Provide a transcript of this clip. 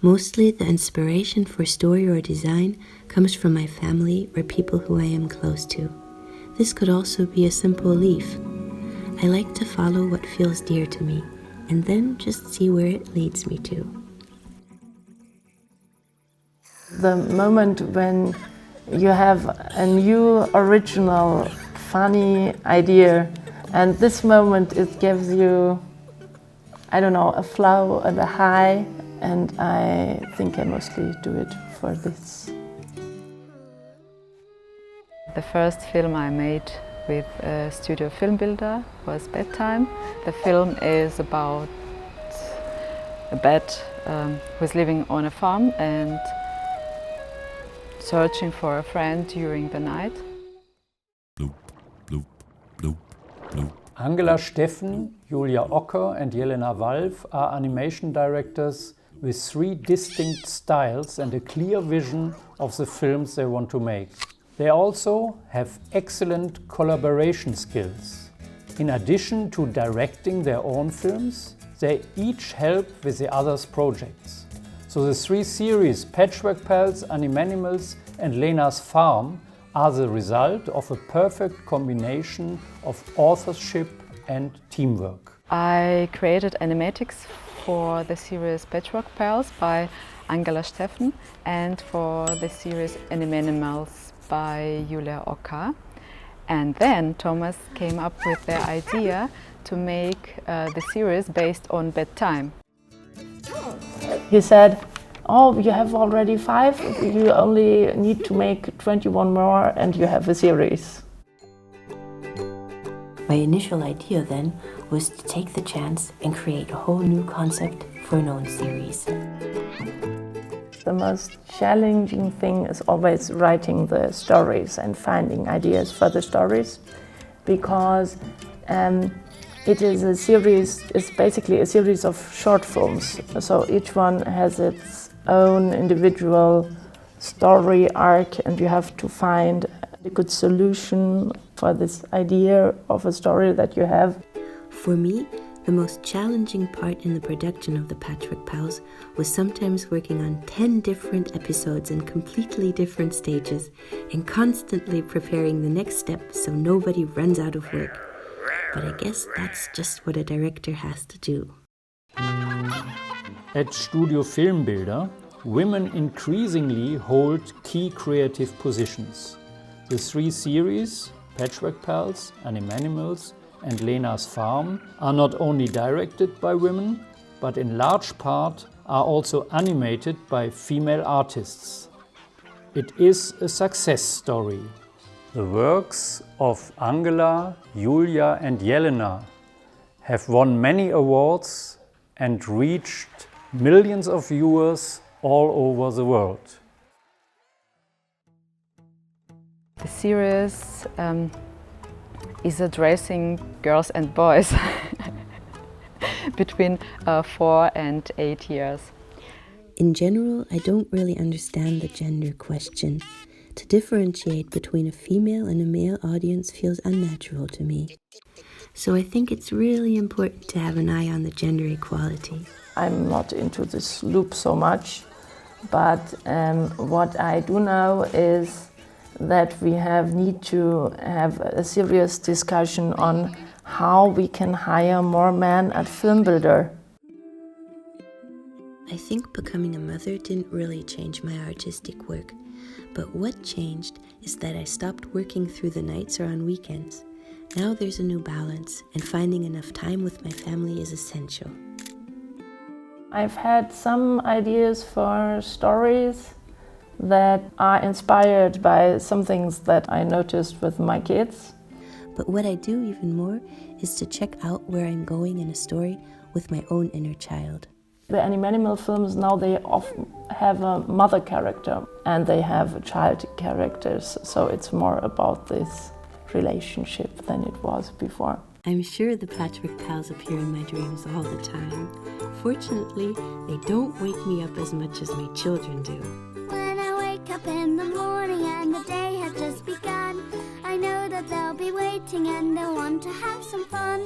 Mostly the inspiration for story or design comes from my family or people who I am close to. This could also be a simple leaf. I like to follow what feels dear to me and then just see where it leads me to. The moment when you have a new, original, funny idea, and this moment it gives you, I don't know, a flow and a high, and I think I mostly do it for this. The first film I made with Studio Film Bilder was Bedtime. The film is about a bat who's living on a farm and searching for a friend during the night. Angela Steffen, Julia Ocker and Elena Walf are animation directors with 3 distinct styles and a clear vision of the films they want to make. They also have excellent collaboration skills. In addition to directing their own films, they each help with the others' projects. So the 3 series, PATCHWORK PALS, Animanimals and LENA'S FARM, are the result of a perfect combination of authorship and teamwork. I created animatics for the series PATCHWORK PALS by Angela Steffen and for the series Animanimals by Julia Ocker. And then Thomas came up with the idea to make the series based on bedtime. He said, "Oh, you have already 5, you only need to make 21 more and you have a series." My initial idea then was to take the chance and create a whole new concept for an own series. The most challenging thing is always writing the stories and finding ideas for the stories, because it is a series, it's basically a series of short films. So each one has its own individual story arc, and you have to find a good solution for this idea of a story that you have. For me, the most challenging part in the production of the PATCHWORK Pals was sometimes working on 10 different episodes in completely different stages and constantly preparing the next step so nobody runs out of work. But I guess that's just what a director has to do. At Studio Film Bilder, women increasingly hold key creative positions. The 3 series, PATCHWORK Pals, Animanimals and LENA'S FARM, are not only directed by women, but in large part are also animated by female artists. It is a success story. The works of Angela, Julia and Elena have won many awards and reached millions of viewers all over the world. The series is addressing girls and boys between 4 and 8 years. In general, I don't really understand the gender question. To differentiate between a female and a male audience feels unnatural to me. So I think it's really important to have an eye on the gender equality. I'm not into this loop so much, but what I do know is that we need to have a serious discussion on how we can hire more men at Filmbilder. I think becoming a mother didn't really change my artistic work, but what changed is that I stopped working through the nights or on weekends. Now there's a new balance, and finding enough time with my family is essential. I've had some ideas for stories that are inspired by some things that I noticed with my kids. But what I do even more is to check out where I'm going in a story with my own inner child. The Animanimal films now, they often have a mother character and they have child characters, so it's more about this relationship than it was before. I'm sure the PATCHWORK Pals appear in my dreams all the time. Fortunately, they don't wake me up as much as my children do. When I wake up in the morning and the day has just begun, I know that they'll be waiting and they'll want to have some fun.